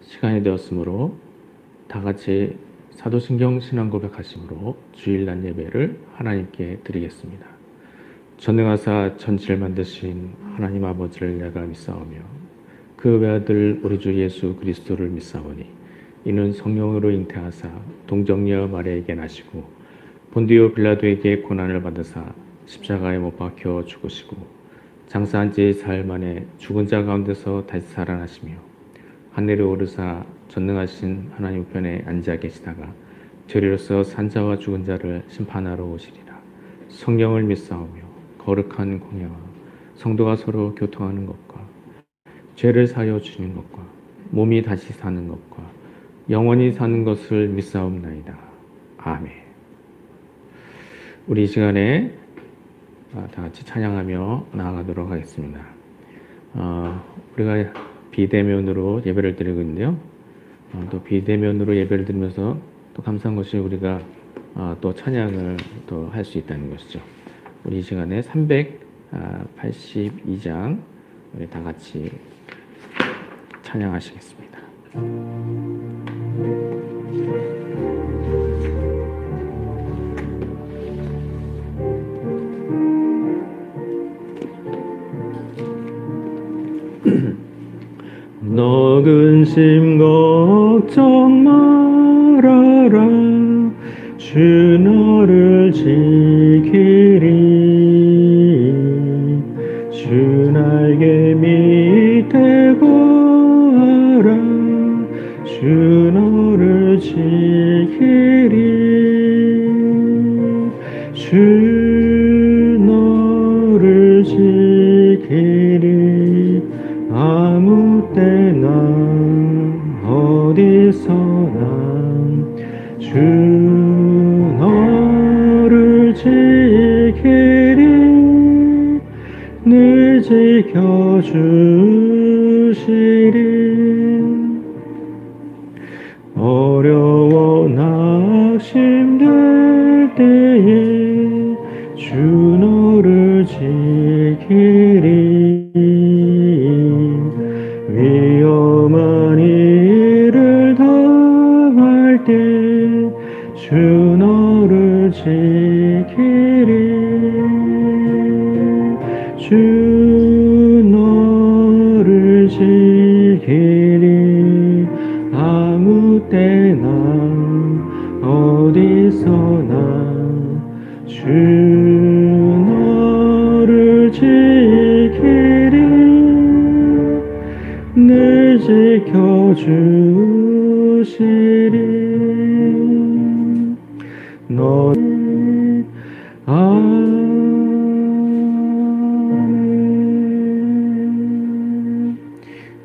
시간이 되었으므로 다 같이 사도신경 신앙 고백하심으로 주일날 예배를 하나님께 드리겠습니다. 전능하사 천지를 만드신 하나님 아버지를 내가 믿사오며 그 외아들 우리 주 예수 그리스도를 믿사오니 이는 성령으로 잉태하사 동정녀 마리아에게 나시고 본디오 빌라도에게 고난을 받으사 십자가에 못 박혀 죽으시고 장사한 지 사흘 만에 죽은 자 가운데서 다시 살아나시며 하늘에 오르사 전능하신 하나님 우편에 앉아 계시다가 저리로서 산자와 죽은 자를 심판하러 오시리라. 성령을 믿사오며 거룩한 공예와 성도가 서로 교통하는 것과 죄를 사하여 주시는 것과 몸이 다시 사는 것과 영원히 사는 것을 믿사옵나이다. 아멘. 우리 이 시간에 다 같이 찬양하며 나아가도록 하겠습니다. 우리가 비대면으로 예배를 드리고 있는데요. 또 비대면으로 예배를 드리면서 또 감사한 것이 우리가 또 찬양을 또 할 수 있다는 것이죠. 우리 이 시간에 382장 우리 다 같이 찬양하시겠습니다. 너 근심 걱정 말아라 주 너를 지키리 주 날개 밑에 거하라 주 너를 지키리 주 너를 지키리 아무 때나 어디서나 주 너를 지키리 늘 지켜주시리 어려워 낙심될 때에 주 너를 지키리 위험한 일을 당할 때 주 너를 지키리 주 너를 지키리 아무 때나 어디서나 주 너를 지키리 늘 지켜주시리 너 아멘.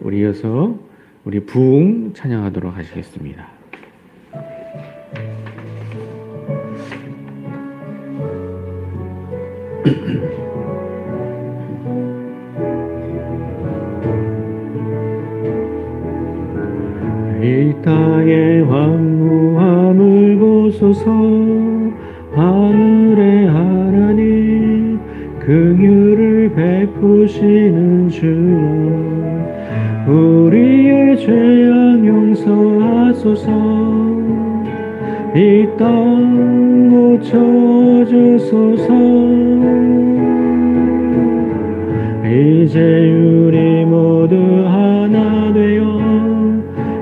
우리 이어서 우리 부흥 찬양하도록 하시겠습니다. 이 땅의 황무함을 보소서 하늘의 하나님 긍휼을 베푸시는 주여 우리의 죄악 용서하소서 이 땅 고쳐주소서 이제 우리 모두 하나 되어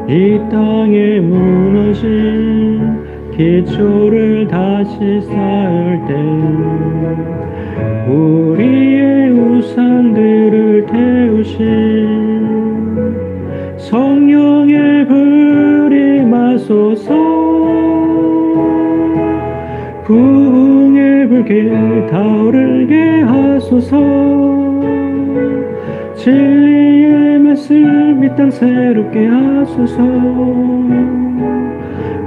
이 땅에 무너진 기초를 다시 쌓을 때 우리의 우상들을 태우신 성령의 불이 마소서 부흥의 불길 타오르게 하소서 진리의 말씀 이 땅 새롭게 하소서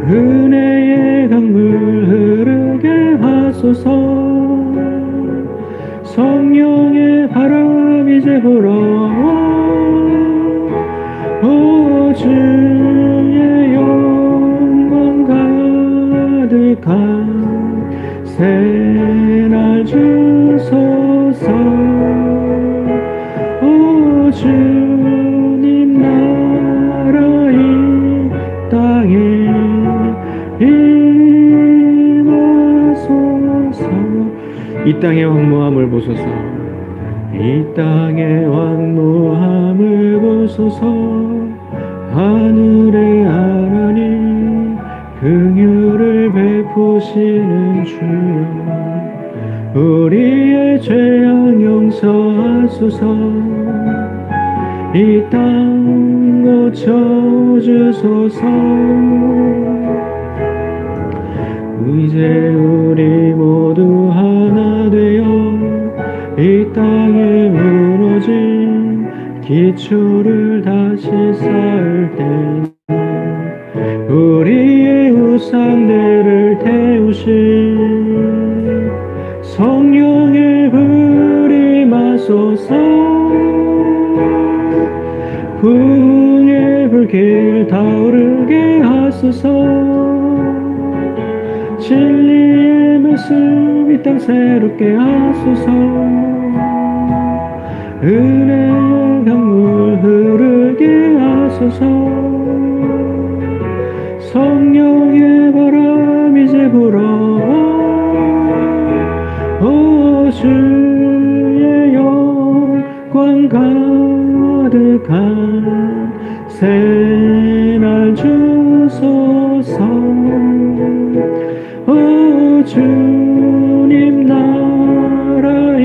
은혜의 강물 흐르게 하소서 성령의 바람 이제 불어와 오 주의 영광 가득한 새날 주소서 오 주님 나라 이 땅의 황무함을 보소서. 이 땅의 황무함을 보소서. 하늘의 하나님 긍휼을 베푸시는 주여, 우리의 죄악 용서하소서. 이 땅 고쳐주소서. 이제 우리 모두 하나 되어 이 땅에 무너진 기초를 다시 쌓을 때 우리의 우상들을 태우신 성령의 불이 마소서. 부흥의 불길 타오르게 하소서. 진리의 말씀 이 땅 새롭게 하소서. 은혜의 강물 흐르게 하소서. 성령의 바람 이제 불어와. 오 주의 영광 가득한 새날 주소서. 오 주님 나라 이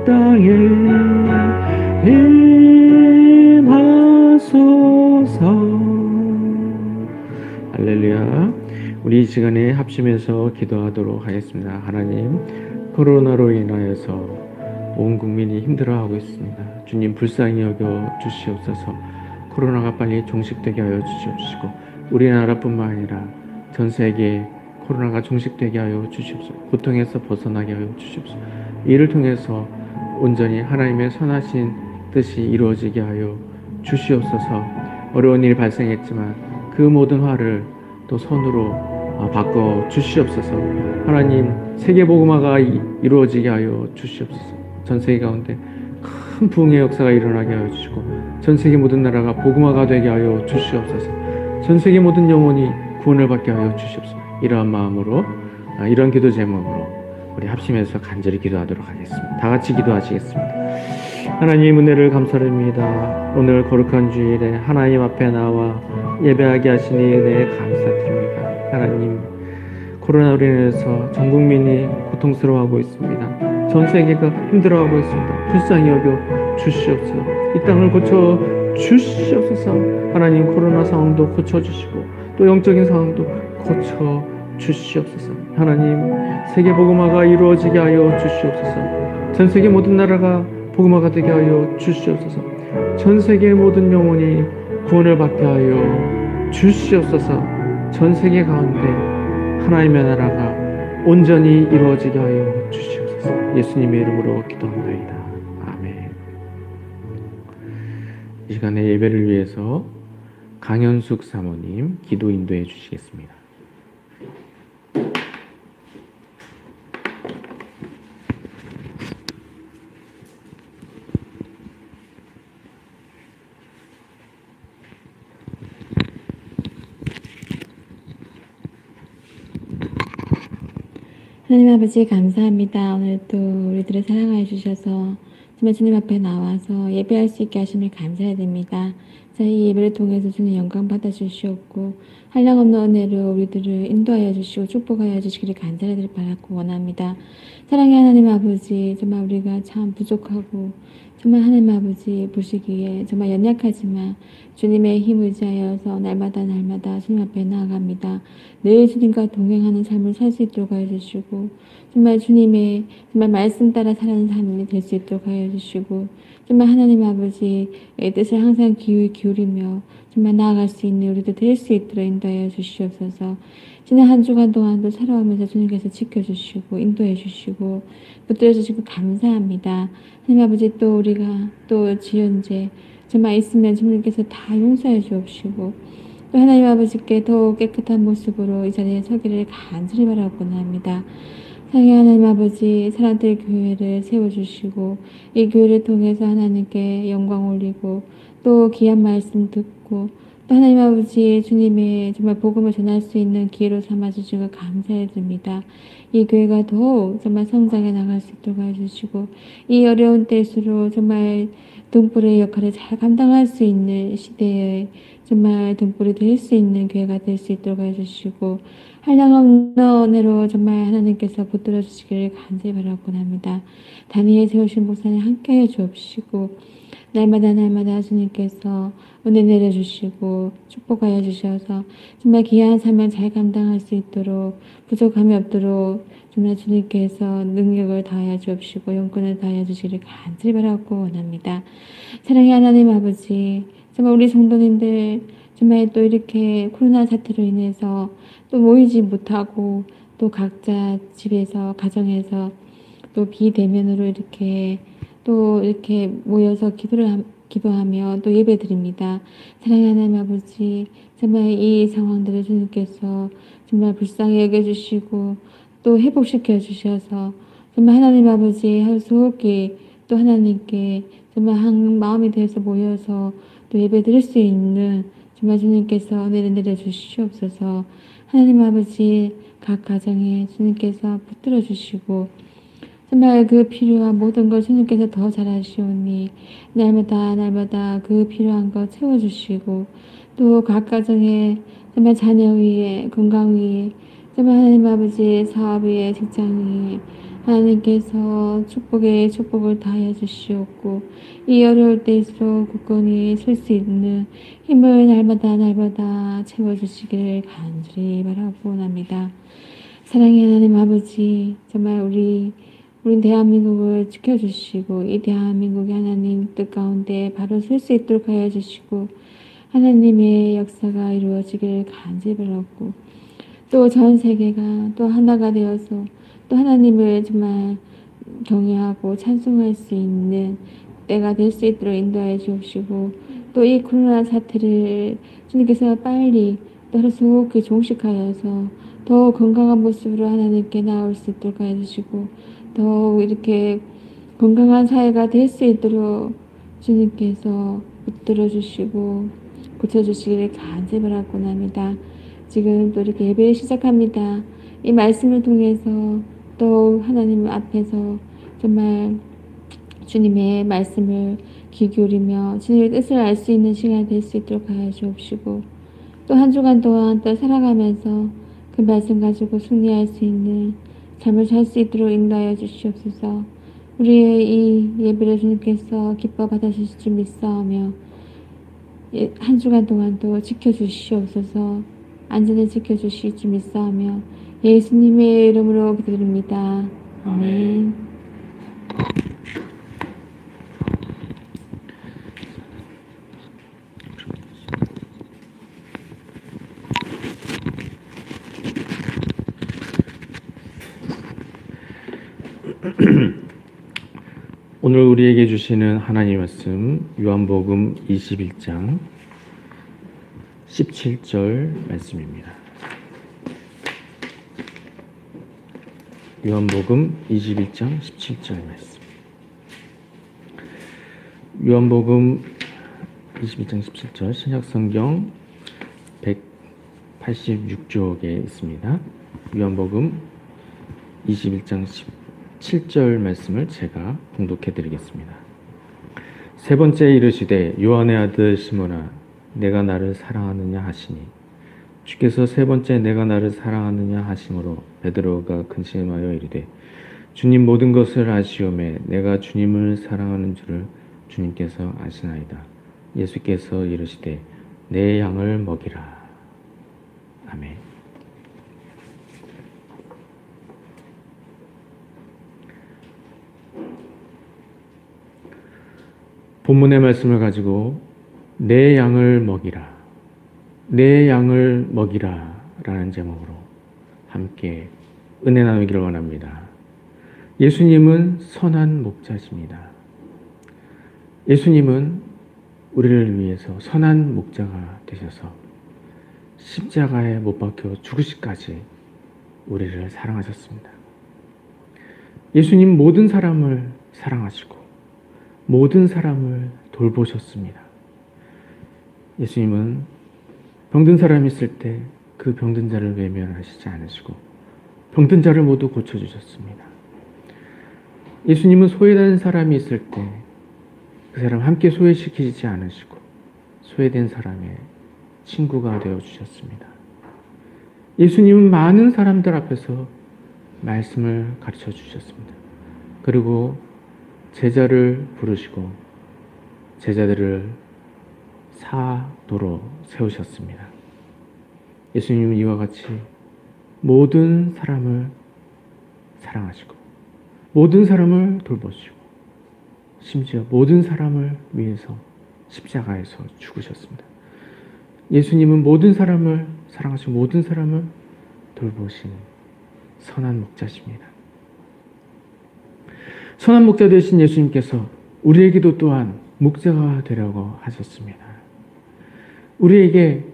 땅에 임하소서. 할렐루야. 우리 이 시간에 합심해서 기도하도록 하겠습니다. 하나님, 코로나로 인하여서 온 국민이 힘들어하고 있습니다. 주님 불쌍히 여겨 주시옵소서. 코로나가 빨리 종식되게 하여 주시옵시고 우리나라뿐만 아니라 전 세계에 코로나가 종식되게 하여 주시옵소서. 고통에서 벗어나게 하여 주시옵소서. 이를 통해서 온전히 하나님의 선하신 뜻이 이루어지게 하여 주시옵소서. 어려운 일 발생했지만 그 모든 화를 또 선으로 바꿔 주시옵소서. 하나님, 세계복음화가 이루어지게 하여 주시옵소서. 전 세계 가운데 큰 부흥의 역사가 일어나게 하여 주시고 전 세계 모든 나라가 복음화가 되게 하여 주시옵소서. 전 세계 모든 영혼이 구원을 받게 하여 주시옵소서. 이러한 마음으로, 이런 기도 제목으로 우리 합심해서 간절히 기도하도록 하겠습니다. 다 같이 기도하시겠습니다. 하나님, 은혜를 감사드립니다. 오늘 거룩한 주일에 하나님 앞에 나와 예배하게 하시니 은혜에 감사드립니다. 하나님, 코로나로 인해서 전 국민이 고통스러워하고 있습니다. 전 세계가 힘들어하고 있습니다. 불쌍히 여겨 주시옵소서. 이 땅을 고쳐 주시옵소서. 하나님, 코로나 상황도 고쳐 주시고 또 영적인 상황도 고쳐 주시옵소서. 하나님, 세계 복음화가 이루어지게 하여 주시옵소서. 전 세계 모든 나라가 복음화가 되게 하여 주시옵소서. 전 세계 모든 영혼이 구원을 받게 하여 주시옵소서. 전 세계 가운데 하나님의 나라가 온전히 이루어지게 하여 주시옵소서. 예수님의 이름으로 기도합니다. 아멘. 이 시간에 예배를 위해서 강현숙 사모님 기도 인도해 주시겠습니다. 하나님 아버지 감사합니다. 오늘도 우리들을 사랑하여 주셔서 정말 주님 앞에 나와서 예배할 수 있게 하심을 감사드립니다. 이 예배를 통해서 주님 영광 받아 주시옵고 한량없는 은혜로 우리들을 인도하여 주시고 축복하여 주시기를 간절히 바라고 원합니다. 사랑의 하나님 아버지, 정말 우리가 참 부족하고 정말 하나님 아버지 보시기에 정말 연약하지만 주님의 힘을 의지하여서 날마다 주님 앞에 나아갑니다. 늘 주님과 동행하는 삶을 살 수 있도록 하여 주시고 정말 주님의 정말 말씀 따라 살아가는 삶이 될 수 있도록 하여 주시고 정말 하나님 아버지의 뜻을 항상 기울이며 정말 나아갈 수 있는 우리도 될 수 있도록 인도하여 주시옵소서. 지난 한 주간 동안도 살아오면서 주님께서 지켜주시고 인도해 주시고 붙들어 주시고 감사합니다. 하나님 아버지, 또 우리가 또 지연죄 정말 있으면 주님께서 다 용서해 주옵시고 또 하나님 아버지께 더 깨끗한 모습으로 이 자리에 서기를 간절히 바라곤 합니다. 사랑의 하나님 아버지, 사람들 교회를 세워주시고 이 교회를 통해서 하나님께 영광 올리고 또 귀한 말씀 듣고 또 하나님 아버지 주님의 정말 복음을 전할 수 있는 기회로 삼아주신 것 감사해 드립니다. 이 교회가 더욱 정말 성장해 나갈 수 있도록 해주시고 이 어려운 때일수록 정말 등불의 역할을 잘 감당할 수 있는 시대에 정말 등불이 될 수 있는 교회가 될 수 있도록 해주시고 한량없는 은혜로 정말 하나님께서 붙들어 주시기를 간절히 바라곤 합니다. 다니엘 세우신 목사님 함께해 주옵시고 날마다 주님께서 은혜 내려주시고 축복하여 주셔서 정말 귀한 사명 잘 감당할 수 있도록 부족함이 없도록 정말 주님께서 능력을 다하여 주옵시고 용건을 다하여 주시기를 간절히 바라고 원합니다. 사랑의 하나님 아버지, 정말 우리 성도님들 정말 또 이렇게 코로나 사태로 인해서 또 모이지 못하고 또 각자 집에서 가정에서 또 비대면으로 이렇게 또 이렇게 모여서 기도하며 또 예배드립니다. 사랑의 하나님 아버지, 정말 이 상황들을 주님께서 정말 불쌍히 여겨주시고 또 회복시켜 주셔서 정말 하나님 아버지 하루속히 또 하나님께 정말 한 마음이 되어서 모여서 또 예배드릴 수 있는 정말 주님께서 은혜를 내려주시옵소서. 하나님 아버지 각 가정에 주님께서 붙들어 주시고 정말 그 필요한 모든 걸 주님께서 더 잘하시오니 날마다 그 필요한 것 채워주시고 또 각 가정에 정말 자녀 위에 건강 위에 정말 하나님 아버지 사업 위에 직장 위에 하나님께서 축복을 다하여 주시옵고 이 어려울 때일수록 굳건히 설 수 있는 힘을 날마다 채워주시기를 간절히 바라고 합니다. 사랑의 하나님 아버지, 정말 우리 대한민국을 지켜주시고 이 대한민국의 하나님 뜻 가운데 바로 설 수 있도록 하여 주시고 하나님의 역사가 이루어지기를 간절히 바라고 또 전 세계가 또 하나가 되어서 또 하나님을 정말 경외하고 찬송할 수 있는 때가 될 수 있도록 인도하여 주옵시고 또 이 코로나 사태를 주님께서 빨리 또 하루속히 종식하여서 더 건강한 모습으로 하나님께 나올 수 있도록 하여 주시고 더욱 이렇게 건강한 사회가 될 수 있도록 주님께서 붙들어 주시고 고쳐주시기를 간절히 바라고 합니다. 지금 또 이렇게 예배를 시작합니다. 이 말씀을 통해서 또 하나님 앞에서 정말 주님의 말씀을 귀 기울이며 주님의 뜻을 알 수 있는 시간이 될 수 있도록 하여 주옵시고 또 한 주간 동안 또 살아가면서 그 말씀 가지고 승리할 수 있는 잠을 잘 수 있도록 인도하여 주시옵소서. 우리의 이 예배를 주님께서 기뻐 받아주실 줄 믿사오며 한 주간 동안도 지켜주시옵소서. 안전에 지켜주실 줄 믿사오며 예수님의 이름으로 기도드립니다. 아멘. 오늘 우리에게 주시는 하나님 말씀 요한복음 21장 17절 말씀입니다. 요한복음 21장 17절 말씀. 요한복음 21장 17절 신약성경 186쪽에 있습니다. 요한복음 21장 17절 말씀을 제가 봉독해 드리겠습니다. 세 번째 이르시되 요한의 아들 시몬아 내가 나를 사랑하느냐 하시니 주께서 세 번째 내가 나를 사랑하느냐 하심으로 베드로가 근심하여 이르되 주님 모든 것을 아시오매 내가 주님을 사랑하는 줄을 주님께서 아시나이다. 예수께서 이르시되 내 양을 먹이라. 아멘. 본문의 말씀을 가지고 내 양을 먹이라, 내 양을 먹이라 라는 제목으로 함께 은혜 나누기를 원합니다. 예수님은 선한 목자십니다. 예수님은 우리를 위해서 선한 목자가 되셔서 십자가에 못 박혀 죽으시기까지 우리를 사랑하셨습니다. 예수님 모든 사람을 사랑하시고 모든 사람을 돌보셨습니다. 예수님은 병든 사람이 있을 때 그 병든 자를 외면하시지 않으시고 병든 자를 모두 고쳐주셨습니다. 예수님은 소외된 사람이 있을 때 그 사람 함께 소외시키지 않으시고 소외된 사람의 친구가 되어주셨습니다. 예수님은 많은 사람들 앞에서 말씀을 가르쳐 주셨습니다. 그리고 제자를 부르시고 제자들을 사도로 세우셨습니다. 예수님은 이와 같이 모든 사람을 사랑하시고 모든 사람을 돌보시고 심지어 모든 사람을 위해서 십자가에서 죽으셨습니다. 예수님은 모든 사람을 사랑하시고 모든 사람을 돌보신 선한 목자십니다. 선한 목자 되신 예수님께서 우리에게도 또한 목자가 되려고 하셨습니다. 우리에게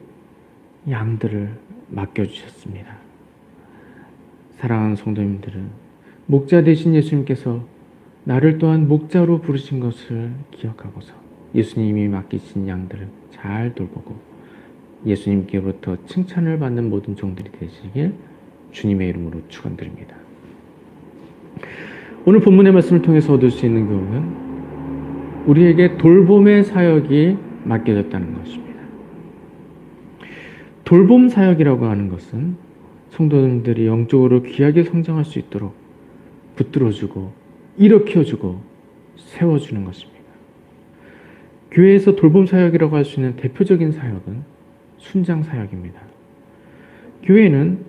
양들을 맡겨주셨습니다. 사랑하는 성도님들은 목자 되신 예수님께서 나를 또한 목자로 부르신 것을 기억하고서 예수님이 맡기신 양들을 잘 돌보고 예수님께로부터 칭찬을 받는 모든 종들이 되시길 주님의 이름으로 축원드립니다. 오늘 본문의 말씀을 통해서 얻을 수 있는 교훈은 우리에게 돌봄의 사역이 맡겨졌다는 것입니다. 돌봄 사역이라고 하는 것은 성도님들이 영적으로 귀하게 성장할 수 있도록 붙들어주고 일으켜주고 세워주는 것입니다. 교회에서 돌봄 사역이라고 할 수 있는 대표적인 사역은 순장 사역입니다. 교회에는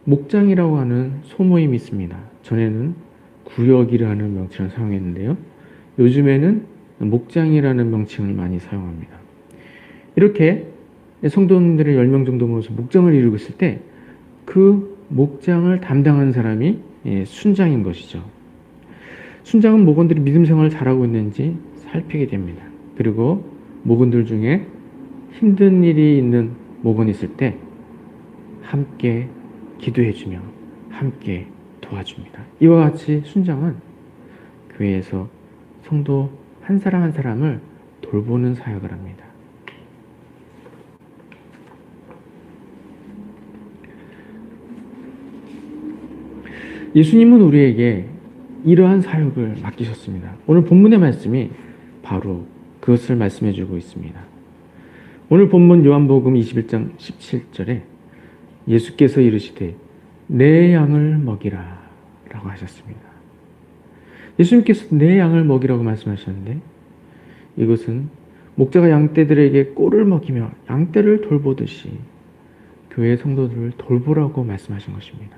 목장이라고 하는 소모임이 있습니다. 전에는 구역이라는 명칭을 사용했는데요. 요즘에는 목장이라는 명칭을 많이 사용합니다. 이렇게 성도님들이 10명 정도 모여서 목장을 이루고 있을 때 그 목장을 담당하는 사람이 순장인 것이죠. 순장은 목원들이 믿음 생활을 잘하고 있는지 살피게 됩니다. 그리고 목원들 중에 힘든 일이 있는 목원이 있을 때 함께 기도해주며 함께 도와줍니다. 이와 같이 순장은 교회에서 성도 한 사람 한 사람을 돌보는 사역을 합니다. 예수님은 우리에게 이러한 사역을 맡기셨습니다. 오늘 본문의 말씀이 바로 그것을 말씀해 주고 있습니다. 오늘 본문 요한복음 21장 17절에 예수께서 이르시되 내 양을 먹이라 라고 하셨습니다. 예수님께서 내 양을 먹이라고 말씀하셨는데 이것은 목자가 양떼들에게 꼴을 먹이며 양떼를 돌보듯이 교회 성도들을 돌보라고 말씀하신 것입니다.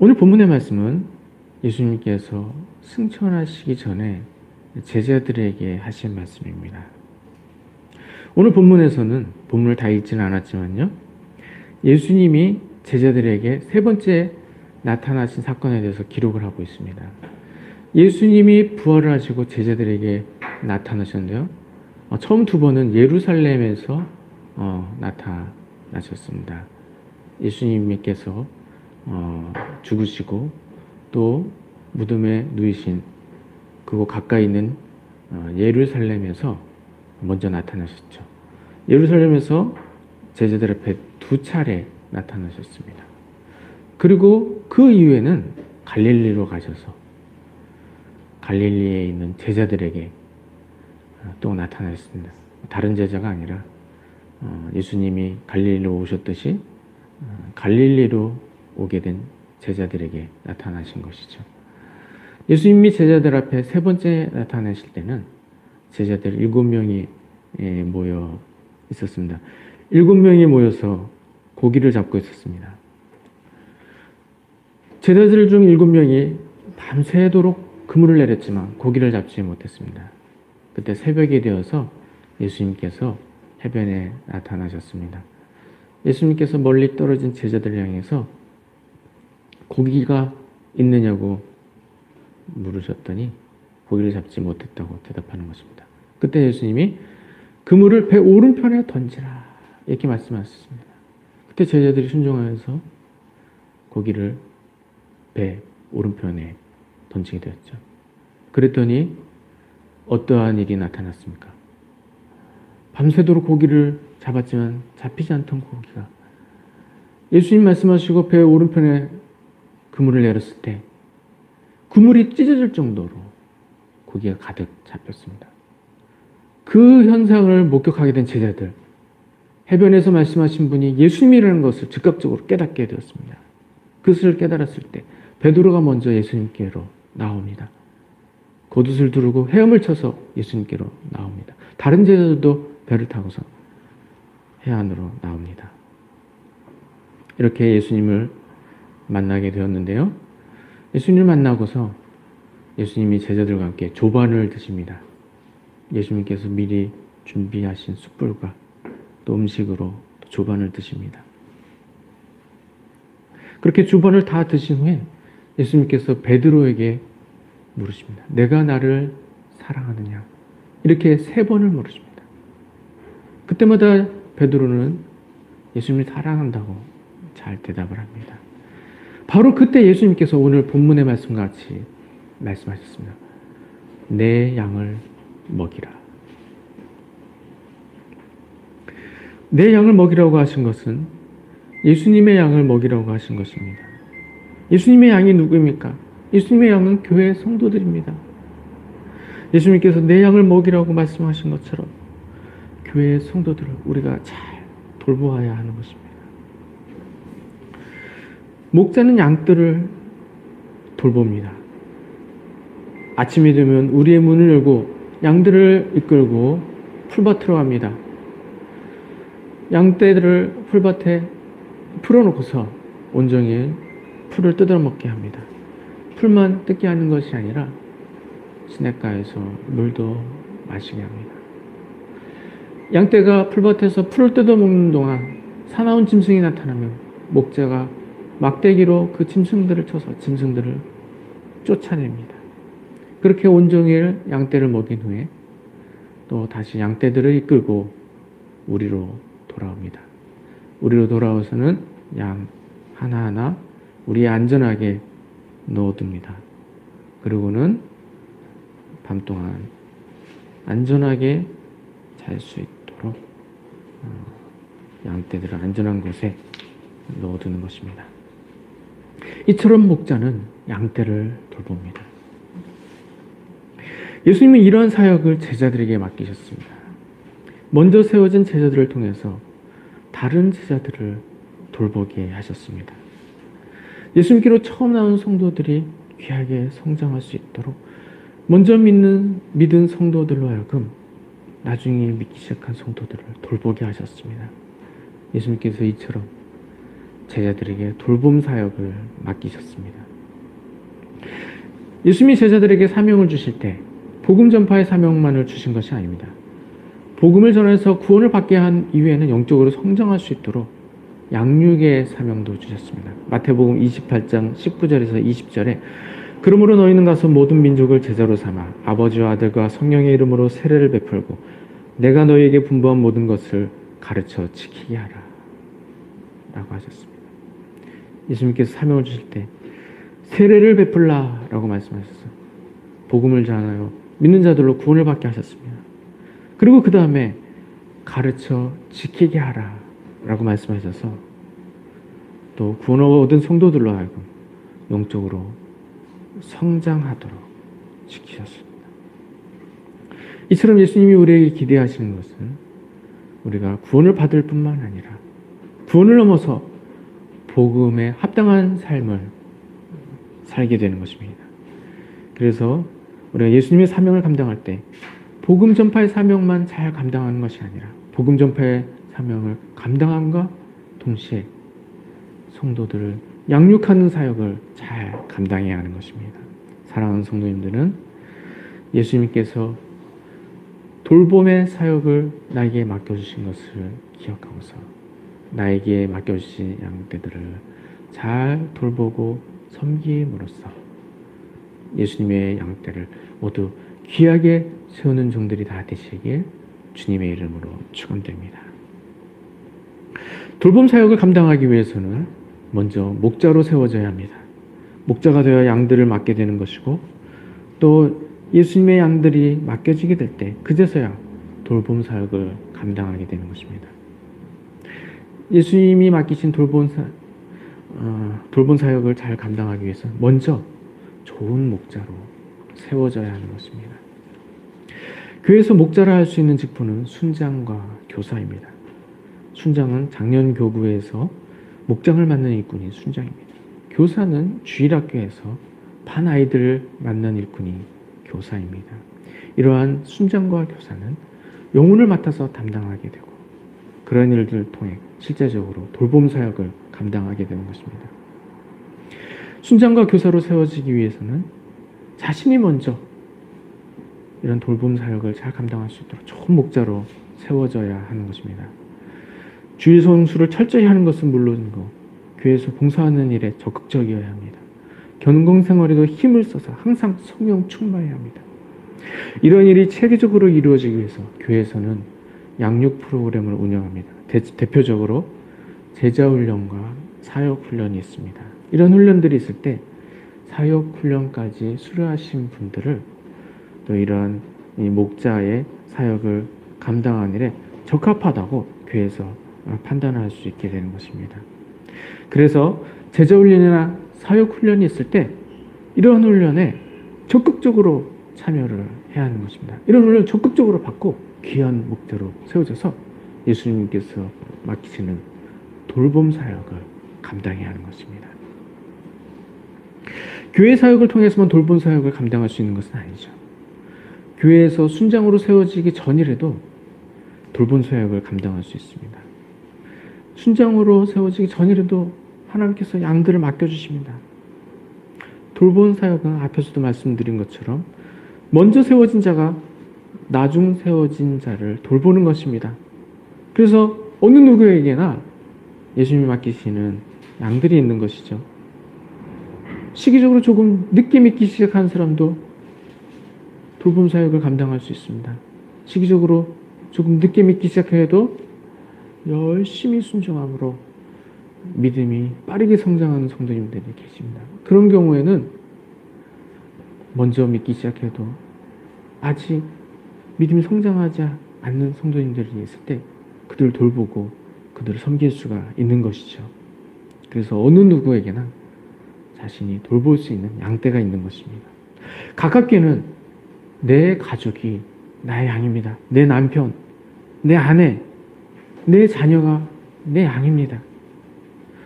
오늘 본문의 말씀은 예수님께서 승천하시기 전에 제자들에게 하신 말씀입니다. 오늘 본문에서는 본문을 다 읽지는 않았지만요. 예수님이 제자들에게 세 번째 나타나신 사건에 대해서 기록을 하고 있습니다. 예수님이 부활을 하시고 제자들에게 나타나셨는데요. 처음 두 번은 예루살렘에서 나타나셨습니다. 예수님께서 죽으시고 또 무덤에 누이신 그곳 가까이 있는 예루살렘에서 먼저 나타나셨죠. 예루살렘에서 제자들 앞에 두 차례 나타나셨습니다. 그리고 그 이후에는 갈릴리로 가셔서 갈릴리에 있는 제자들에게 또 나타나셨습니다. 다른 제자가 아니라 예수님이 갈릴리로 오셨듯이 갈릴리로 오게 된 제자들에게 나타나신 것이죠. 예수님이 제자들 앞에 세 번째 나타나실 때는 제자들 7명이 모여 있었습니다. 7명이 모여서 고기를 잡고 있었습니다. 제자들 중 7명이 밤새도록 그물을 내렸지만 고기를 잡지 못했습니다. 그때 새벽이 되어서 예수님께서 해변에 나타나셨습니다. 예수님께서 멀리 떨어진 제자들을 향해서 고기가 있느냐고 물으셨더니 고기를 잡지 못했다고 대답하는 것입니다. 그때 예수님이 그물을 배 오른편에 던지라 이렇게 말씀하셨습니다. 그때 제자들이 순종하여서 고기를 배 오른편에 던지게 되었죠. 그랬더니 어떠한 일이 나타났습니까? 밤새도록 고기를 잡았지만 잡히지 않던 고기가 예수님 말씀하시고 배 오른편에 그물을 내렸을 때 그물이 찢어질 정도로 고기가 가득 잡혔습니다. 그 현상을 목격하게 된 제자들, 해변에서 말씀하신 분이 예수님이라는 것을 즉각적으로 깨닫게 되었습니다. 그것을 깨달았을 때 베드로가 먼저 예수님께로 나옵니다. 겉옷을 두르고 헤엄을 쳐서 예수님께로 나옵니다. 다른 제자들도 배를 타고서 해안으로 나옵니다. 이렇게 예수님을 만나게 되었는데요. 예수님을 만나고서 예수님이 제자들과 함께 조반을 드십니다. 예수님께서 미리 준비하신 숯불과 또 음식으로 조반을 드십니다. 그렇게 조반을 다 드신 후에 예수님께서 베드로에게 물으십니다. 내가 나를 사랑하느냐? 이렇게 3번을 물으십니다. 그때마다 베드로는 예수님을 사랑한다고 잘 대답을 합니다. 바로 그때 예수님께서 오늘 본문의 말씀과 같이 말씀하셨습니다. 내 양을 먹이라. 내 양을 먹이라고 하신 것은 예수님의 양을 먹이라고 하신 것입니다. 예수님의 양이 누구입니까? 예수님의 양은 교회 성도들입니다. 예수님께서 내 양을 먹이라고 말씀하신 것처럼 교회의 성도들을 우리가 잘 돌보아야 하는 것입니다. 목자는 양들을 돌봅니다. 아침이 되면 우리의 문을 열고 양들을 이끌고 풀밭으로 갑니다. 양떼들을 풀밭에 풀어놓고서 온종일 풀을 뜯어먹게 합니다. 풀만 뜯게 하는 것이 아니라 시냇가에서 물도 마시게 합니다. 양떼가 풀밭에서 풀을 뜯어먹는 동안 사나운 짐승이 나타나면 목자가 막대기로 그 짐승들을 쳐서 짐승들을 쫓아냅니다. 그렇게 온종일 양떼를 먹인 후에 또 다시 양떼들을 이끌고 우리로 돌아옵니다. 우리로 돌아와서는 양 하나하나 우리에 안전하게 넣어둡니다. 그리고는 밤 동안 안전하게 잘 수 있도록 양떼들을 안전한 곳에 넣어두는 것입니다. 이처럼 목자는 양떼를 돌봅니다. 예수님은 이러한 사역을 제자들에게 맡기셨습니다. 먼저 세워진 제자들을 통해서 다른 제자들을 돌보게 하셨습니다. 예수님께로 처음 나온 성도들이 귀하게 성장할 수 있도록 먼저 믿은 성도들로 하여금 나중에 믿기 시작한 성도들을 돌보게 하셨습니다. 예수님께서 이처럼 제자들에게 돌봄 사역을 맡기셨습니다. 예수님이 제자들에게 사명을 주실 때 복음 전파의 사명만을 주신 것이 아닙니다. 복음을 전해서 구원을 받게 한 이후에는 영적으로 성장할 수 있도록 양육의 사명도 주셨습니다. 마태복음 28장 19절에서 20절에 그러므로 너희는 가서 모든 민족을 제자로 삼아 아버지와 아들과 성령의 이름으로 세례를 베풀고 내가 너희에게 분부한 모든 것을 가르쳐 지키게 하라 라고 하셨습니다. 예수님께서 사명을 주실 때 세례를 베풀라 라고 말씀하셨어요. 복음을 전하여 믿는 자들로 구원을 받게 하셨습니다. 그리고 그 다음에 가르쳐 지키게 하라 라고 말씀하셔서 또 구원을 얻은 성도들로 하여금 영적으로 성장하도록 지키셨습니다. 이처럼 예수님이 우리에게 기대하시는 것은 우리가 구원을 받을 뿐만 아니라 구원을 넘어서 복음에 합당한 삶을 살게 되는 것입니다. 그래서 우리가 예수님의 사명을 감당할 때 복음 전파의 사명만 잘 감당하는 것이 아니라 복음 전파의 사명을 감당함과 동시에 성도들을 양육하는 사역을 잘 감당해야 하는 것입니다. 사랑하는 성도님들은 예수님께서 돌봄의 사역을 나에게 맡겨주신 것을 기억하고서 나에게 맡겨주신 양떼들을 잘 돌보고 섬김으로써 예수님의 양떼를 모두 귀하게 세우는 종들이 다 되시길 주님의 이름으로 축원됩니다. 돌봄 사역을 감당하기 위해서는 먼저 목자로 세워져야 합니다. 목자가 되어 양들을 맡게 되는 것이고 또 예수님의 양들이 맡겨지게 될 때 그제서야 돌봄 사역을 감당하게 되는 것입니다. 예수님이 맡기신 돌본 사역을 잘 감당하기 위해서 먼저 좋은 목자로 세워져야 하는 것입니다. 교회에서 목자라 할 수 있는 직분은 순장과 교사입니다. 순장은 작년 교구에서 목장을 맡는 일꾼이 순장입니다. 교사는 주일학교에서 반 아이들을 맡는 일꾼이 교사입니다. 이러한 순장과 교사는 영혼을 맡아서 담당하게 되고 그런 일들을 통해 실제적으로 돌봄 사역을 감당하게 되는 것입니다. 순장과 교사로 세워지기 위해서는 자신이 먼저 이런 돌봄 사역을 잘 감당할 수 있도록 좋은 목자로 세워져야 하는 것입니다. 주일 성수를 철저히 하는 것은 물론이고 교회에서 봉사하는 일에 적극적이어야 합니다. 견공 생활에도 힘을 써서 항상 성령 충만해야 합니다. 이런 일이 체계적으로 이루어지기 위해서 교회에서는 양육 프로그램을 운영합니다. 대표적으로 제자훈련과 사역훈련이 있습니다. 이런 훈련들이 있을 때 사역훈련까지 수료하신 분들을 또 이런 목자의 사역을 감당하는 일에 적합하다고 교회에서 판단할 수 있게 되는 것입니다. 그래서 제자훈련이나 사역훈련이 있을 때 이런 훈련에 적극적으로 참여를 해야 하는 것입니다. 이런 훈련을 적극적으로 받고 귀한 목자로 세워져서 예수님께서 맡기시는 돌봄 사역을 감당해야 하는 것입니다. 교회 사역을 통해서만 돌봄 사역을 감당할 수 있는 것은 아니죠. 교회에서 순장으로 세워지기 전이라도 돌봄 사역을 감당할 수 있습니다. 순장으로 세워지기 전이라도 하나님께서 양들을 맡겨주십니다. 돌봄 사역은 앞에서도 말씀드린 것처럼 먼저 세워진 자가 나중 세워진 자를 돌보는 것입니다. 그래서 어느 누구에게나 예수님이 맡기시는 양들이 있는 것이죠. 시기적으로 조금 늦게 믿기 시작한 사람도 돌봄 사역을 감당할 수 있습니다. 시기적으로 조금 늦게 믿기 시작해도 열심히 순종함으로 믿음이 빠르게 성장하는 성도님들이 계십니다. 그런 경우에는 먼저 믿기 시작해도 아직 믿음이 성장하지 않는 성도님들이 있을 때 그들을 돌보고 그들을 섬길 수가 있는 것이죠. 그래서 어느 누구에게나 자신이 돌볼 수 있는 양떼가 있는 것입니다. 가깝게는 내 가족이 나의 양입니다. 내 남편, 내 아내, 내 자녀가 내 양입니다.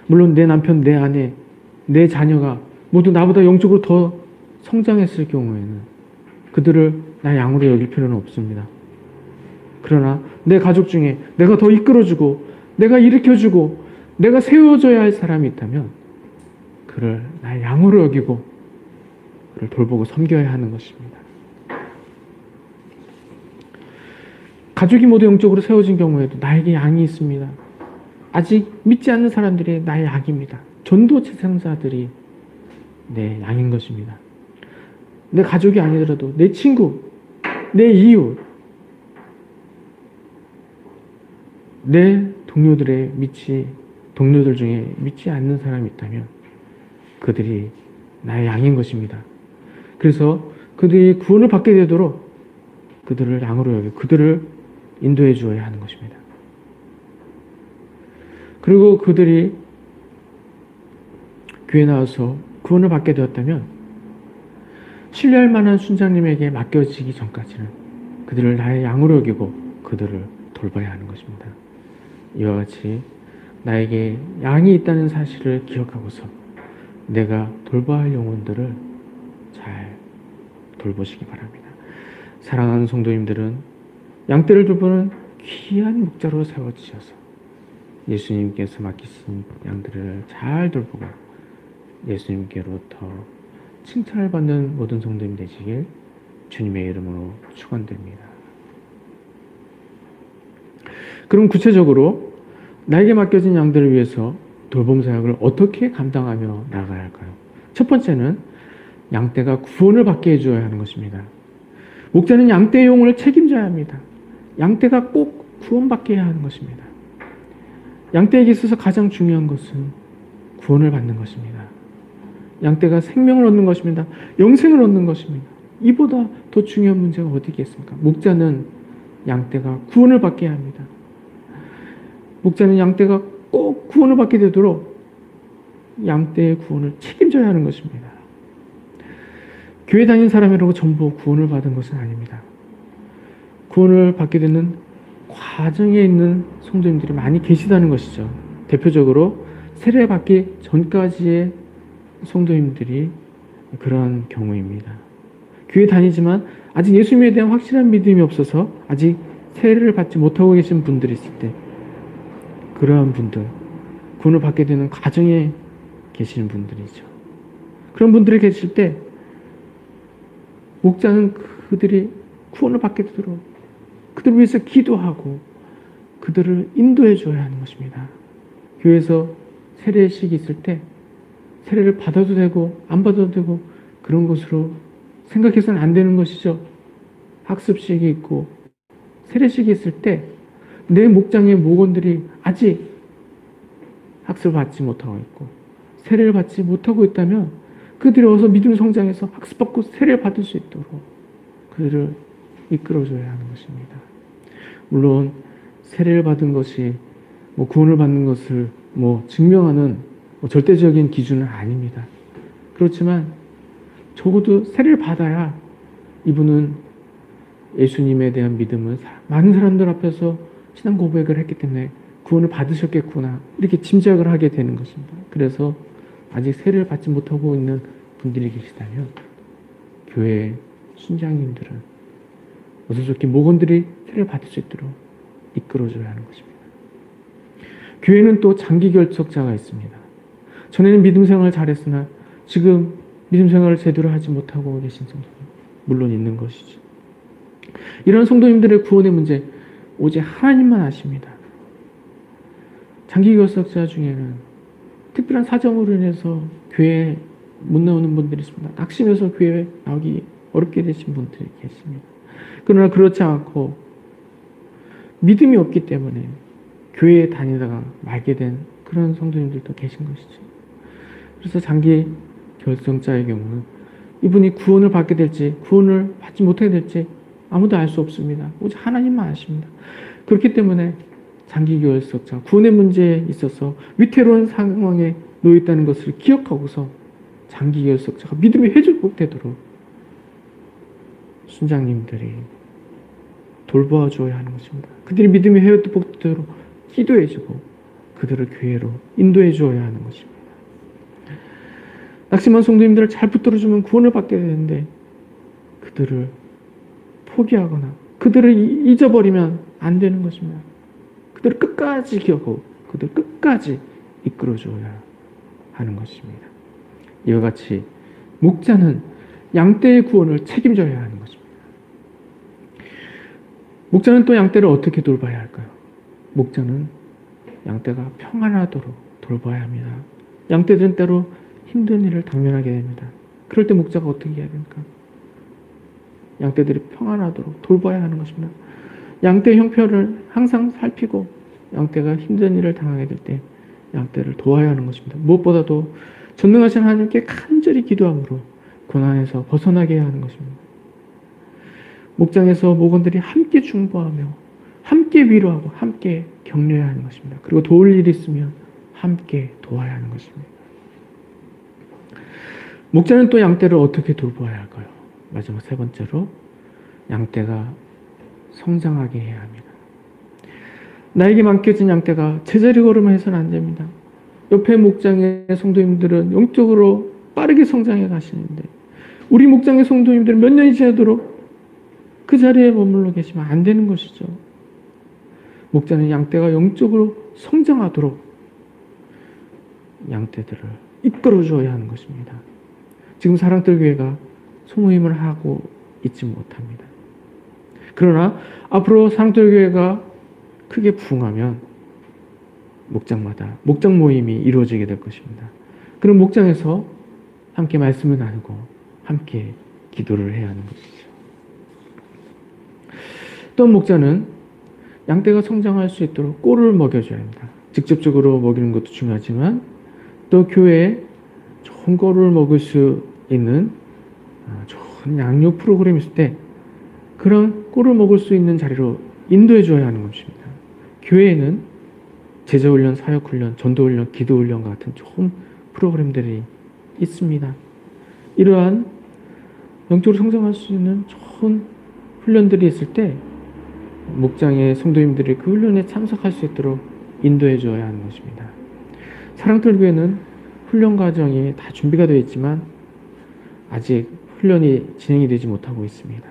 물론 내 남편, 내 아내, 내 자녀가 모두 나보다 영적으로 더 성장했을 경우에는 그들을 나의 양으로 여길 필요는 없습니다. 그러나 내 가족 중에 내가 더 이끌어주고 내가 일으켜주고 내가 세워줘야 할 사람이 있다면 그를 나의 양으로 여기고 그를 돌보고 섬겨야 하는 것입니다. 가족이 모두 영적으로 세워진 경우에도 나에게 양이 있습니다. 아직 믿지 않는 사람들이 나의 양입니다. 전도 제사장자들이 내 양인 것입니다. 내 가족이 아니더라도 내 친구, 내 이웃, 내 동료들 중에 믿지 않는 사람이 있다면 그들이 나의 양인 것입니다. 그래서 그들이 구원을 받게 되도록 그들을 양으로 여기고 그들을 인도해 주어야 하는 것입니다. 그리고 그들이 교회에 나와서 구원을 받게 되었다면 신뢰할 만한 순장님에게 맡겨지기 전까지는 그들을 나의 양으로 여기고 그들을 돌봐야 하는 것입니다. 이와 같이 나에게 양이 있다는 사실을 기억하고서 내가 돌봐야 할 영혼들을 잘 돌보시기 바랍니다. 사랑하는 성도님들은 양떼를 돌보는 귀한 목자로 세워주셔서 예수님께서 맡기신 양들을 잘 돌보고 예수님께로부터 칭찬을 받는 모든 성도님 되시길 주님의 이름으로 축원드립니다. 그럼 구체적으로 나에게 맡겨진 양들을 위해서 돌봄 사역을 어떻게 감당하며 나아가야 할까요? 첫 번째는 양떼가 구원을 받게 해주어야 하는 것입니다. 목자는 양떼의 영혼을 책임져야 합니다. 양떼가 꼭 구원받게 해야 하는 것입니다. 양떼에게 있어서 가장 중요한 것은 구원을 받는 것입니다. 양떼가 생명을 얻는 것입니다. 영생을 얻는 것입니다. 이보다 더 중요한 문제가 어디 있겠습니까? 목자는 양떼가 구원을 받게 해야 합니다. 목자는 양떼가 꼭 구원을 받게 되도록 양떼의 구원을 책임져야 하는 것입니다. 교회 다닌 사람이라고 전부 구원을 받은 것은 아닙니다. 구원을 받게 되는 과정에 있는 성도님들이 많이 계시다는 것이죠. 대표적으로 세례받기 전까지의 성도님들이 그러한 경우입니다. 교회 다니지만 아직 예수님에 대한 확실한 믿음이 없어서 아직 세례를 받지 못하고 계신 분들이 있을 때, 그러한 분들, 구원을 받게 되는 과정에 계시는 분들이죠. 그런 분들이 계실 때 목자는 그들이 구원을 받게 되도록 그들을 위해서 기도하고 그들을 인도해 줘야 하는 것입니다. 교회에서 세례식이 있을 때 세례를 받아도 되고 안 받아도 되고 그런 것으로 생각해서는 안 되는 것이죠. 학습식이 있고 세례식이 있을 때 내 목장의 목원들이 아직 학습을 받지 못하고 있고 세례를 받지 못하고 있다면 그들이 어서 믿음 성장해서 학습받고 세례를 받을 수 있도록 그들을 이끌어줘야 하는 것입니다. 물론 세례를 받은 것이 구원을 받는 것을 증명하는 절대적인 기준은 아닙니다. 그렇지만 적어도 세례를 받아야 이분은 예수님에 대한 믿음을 많은 사람들 앞에서 신앙 고백을 했기 때문에 구원을 받으셨겠구나 이렇게 짐작을 하게 되는 것입니다. 그래서 아직 세례를 받지 못하고 있는 분들이 계시다면 교회 순장님들은 어서 좋게 목원들이 세례를 받을 수 있도록 이끌어줘야 하는 것입니다. 교회는 또 장기 결석자가 있습니다. 전에는 믿음 생활을 잘했으나 지금 믿음 생활을 제대로 하지 못하고 계신 성도님 물론 있는 것이죠. 이런 성도님들의 구원의 문제 오직 하나님만 아십니다. 장기 결석자 중에는 특별한 사정으로 인해서 교회에 못 나오는 분들이 있습니다. 낙심해서 교회에 나오기 어렵게 되신 분들이 계십니다. 그러나 그렇지 않고 믿음이 없기 때문에 교회에 다니다가 말게 된 그런 성도님들도 계신 것이죠. 그래서 장기 결석자의 경우는 이분이 구원을 받게 될지 구원을 받지 못하게 될지 아무도 알 수 없습니다. 오직 하나님만 아십니다. 그렇기 때문에 장기 결석자 구원의 문제에 있어서 위태로운 상황에 놓여 있다는 것을 기억하고서 장기 결석자가 믿음이 회복되도록 순장님들이 돌보아줘야 하는 것입니다. 그들이 믿음이 회복되도록 기도해주고 그들을 교회로 인도해줘야 하는 것입니다. 낙심한 성도님들을 잘 붙들어주면 구원을 받게 되는데 그들을 포기하거나 그들을 잊어버리면 안 되는 것입니다. 그들을 끝까지 기억하고 그들을 끝까지 이끌어줘야 하는 것입니다. 이와 같이 목자는 양떼의 구원을 책임져야 하는 것입니다. 목자는 또 양떼를 어떻게 돌봐야 할까요? 목자는 양떼가 평안하도록 돌봐야 합니다. 양떼들은 때로 힘든 일을 당면하게 됩니다. 그럴 때 목자가 어떻게 해야 됩니까? 양떼들이 평안하도록 돌봐야 하는 것입니다. 양떼의 형편을 항상 살피고 양떼가 힘든 일을 당하게 될 때 양떼를 도와야 하는 것입니다. 무엇보다도 전능하신 하나님께 간절히 기도함으로 고난에서 벗어나게 해야 하는 것입니다. 목장에서 목원들이 함께 중보하며 함께 위로하고 함께 격려해야 하는 것입니다. 그리고 도울 일이 있으면 함께 도와야 하는 것입니다. 목자는 또 양떼를 어떻게 돌보아야 할까요? 마지막 세 번째로 양떼가 성장하게 해야 합니다. 나에게 맡겨진 양떼가 제자리 걸음을 해서는 안 됩니다. 옆에 목장의 성도님들은 영적으로 빠르게 성장해 가시는데 우리 목장의 성도님들은 몇 년이 지나도록 그 자리에 머물러 계시면 안 되는 것이죠. 목자는 양떼가 영적으로 성장하도록 양떼들을 이끌어줘야 하는 것입니다. 지금 사랑들 교회가 소모임을 하고 있지 못합니다. 그러나 앞으로 사랑들 교회가 크게 부흥하면 목장마다 목장 모임이 이루어지게 될 것입니다. 그럼 목장에서 함께 말씀을 나누고 함께 기도를 해야 하는 것이죠. 또 목자는 양떼가 성장할 수 있도록 꼴을 먹여줘야 합니다. 직접적으로 먹이는 것도 중요하지만 또 교회에 좋은 꼴을 먹을 수 있는 좋은 양육 프로그램이 있을 때 그런 꼴을 먹을 수 있는 자리로 인도해 줘야 하는 것입니다. 교회에는 제자훈련, 사역훈련, 전도훈련, 기도훈련 같은 좋은 프로그램들이 있습니다. 이러한 영적으로 성장할 수 있는 좋은 훈련들이 있을 때 목장의 성도님들이 그 훈련에 참석할 수 있도록 인도해 줘야 하는 것입니다. 사랑들 교회는 훈련 과정이 다 준비가 되어 있지만 아직 훈련이 진행이 되지 못하고 있습니다.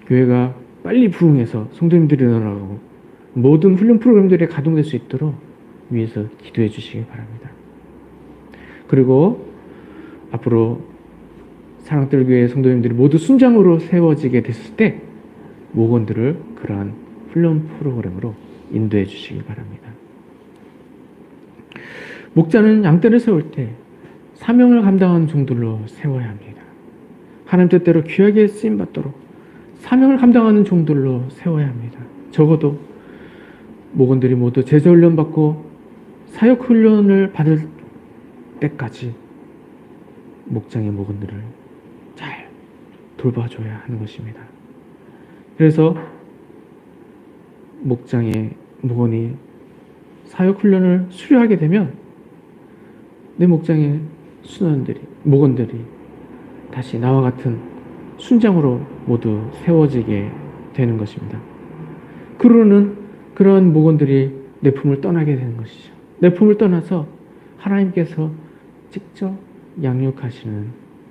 교회가 빨리 부흥해서 성도님들이 늘어나고 모든 훈련 프로그램들이 가동될 수 있도록 위에서 기도해 주시기 바랍니다. 그리고 앞으로 사랑들 교회 성도님들이 모두 순장으로 세워지게 됐을 때 목원들을 그러한 훈련 프로그램으로 인도해 주시기 바랍니다. 목자는 양떼를 세울 때 사명을 감당하는 종들로 세워야 합니다. 하나님 뜻대로 귀하게 쓰임받도록 사명을 감당하는 종들로 세워야 합니다. 적어도 목원들이 모두 제자훈련 받고 사역훈련을 받을 때까지 목장의 목원들을 잘 돌봐줘야 하는 것입니다. 그래서 목장의 목원이 사역훈련을 수료하게 되면 내 목장의 순원들이, 목원들이 다시 나와 같은 순장으로 모두 세워지게 되는 것입니다. 그러는 그런 목원들이 내 품을 떠나게 되는 것이죠. 내 품을 떠나서 하나님께서 직접 양육하시는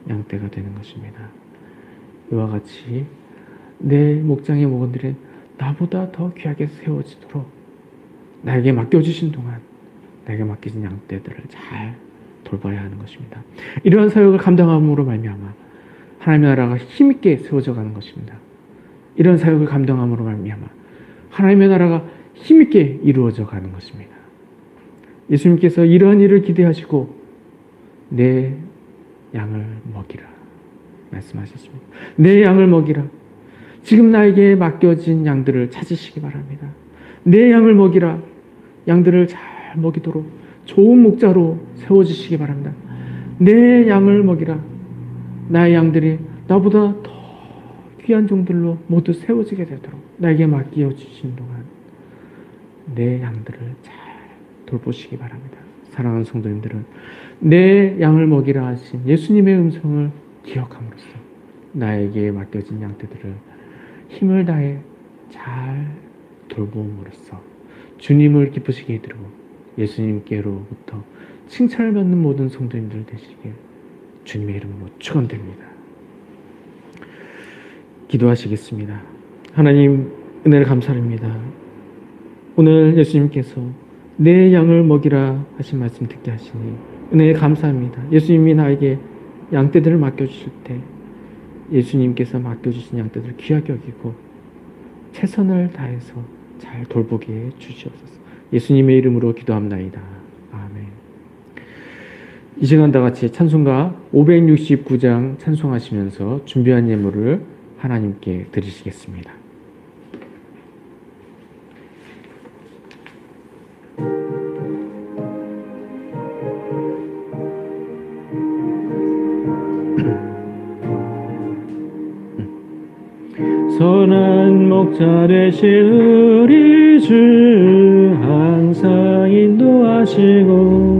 양떼가 되는 것입니다. 이와 같이 내 목장의 목원들이 나보다 더 귀하게 세워지도록 나에게 맡겨주신 동안 나에게 맡겨진 양떼들을 잘 돌봐야 하는 것입니다. 이러한 사역을 감당함으로 말미암아 하나님의 나라가 힘있게 세워져 가는 것입니다. 이런 사역을 감당함으로 말미암아 하나님의 나라가 힘있게 이루어져 가는 것입니다. 예수님께서 이러한 일을 기대하시고 내 양을 먹이라 말씀하셨습니다. 내 양을 먹이라. 지금 나에게 맡겨진 양들을 찾으시기 바랍니다. 내 양을 먹이라. 양들을 잘 먹이도록 좋은 목자로 세워주시기 바랍니다. 내 양을 먹이라. 나의 양들이 나보다 더 귀한 종들로 모두 세워지게 되도록 나에게 맡겨주신 동안 내 양들을 잘 돌보시기 바랍니다. 사랑하는 성도님들은 내 양을 먹이라 하신 예수님의 음성을 기억함으로써 나에게 맡겨진 양떼들을 힘을 다해 잘 돌봄으로써 주님을 기쁘시게 해드리고 예수님께로부터 칭찬을 받는 모든 성도님들 되시길 주님의 이름으로 축원드립니다. 기도하시겠습니다. 하나님 은혜를 감사합니다. 오늘 예수님께서 내 양을 먹이라 하신 말씀 듣게 하시니 은혜에 감사합니다. 예수님이 나에게 양떼들을 맡겨주실 때 예수님께서 맡겨주신 양떼들을 귀하게 여기고 최선을 다해서 잘 돌보게 해 주시옵소서. 예수님의 이름으로 기도합나이다. 아멘. 이 시간 다 같이 찬송가 569장 찬송하시면서 준비한 예물을 하나님께 드리시겠습니다. 선한 목자 되실 우리 주 항상 인도하시고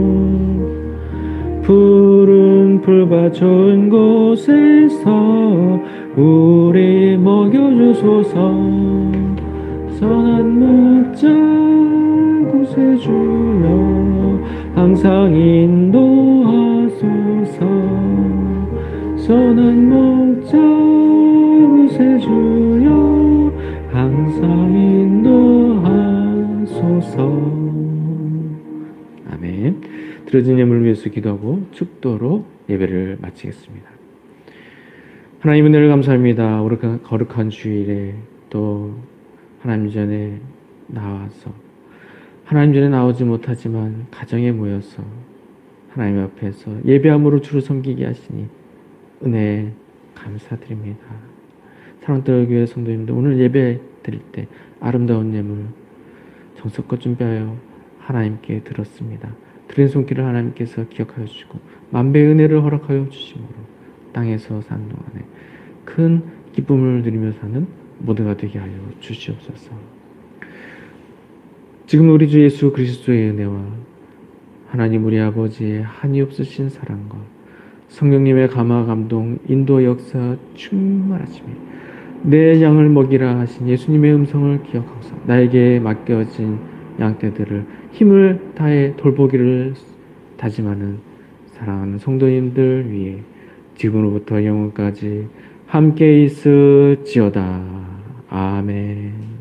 푸른 풀과 좋은 곳에서 우리 먹여주소서. 선한 목자 구세주여 항상 인도하소서. 선한 목자 구세주여 항상 인도하소서. 아멘. 드려진 예물을 위해서 기도하고 축도로 예배를 마치겠습니다. 하나님 은혜를 감사합니다. 거룩한 주일에 또 하나님 전에 나와서 하나님 전에 나오지 못하지만 가정에 모여서 하나님 앞에서 예배함으로 주를 섬기게 하시니 은혜 감사드립니다. 사랑들 교회 성도님들 오늘 예배 드릴 때 아름다운 예물 정성껏 준비하여 하나님께 드렸습니다. 드린 손길을 하나님께서 기억하여 주시고 만배의 은혜를 허락하여 주심으로 땅에서 사는 동안에 큰 기쁨을 누리며 사는 모두가 되게 하여 주시옵소서. 지금 우리 주 예수 그리스도의 은혜와 하나님 우리 아버지의 한이 없으신 사랑과 성령님의 감화 감동 인도 역사 충만하심이 내 양을 먹이라 하신 예수님의 음성을 기억하소서. 나에게 맡겨진 양떼들을 힘을 다해 돌보기를 다짐하는 사랑하는 성도님들 위해 지금으로부터 영원까지 함께 있을지어다. 아멘.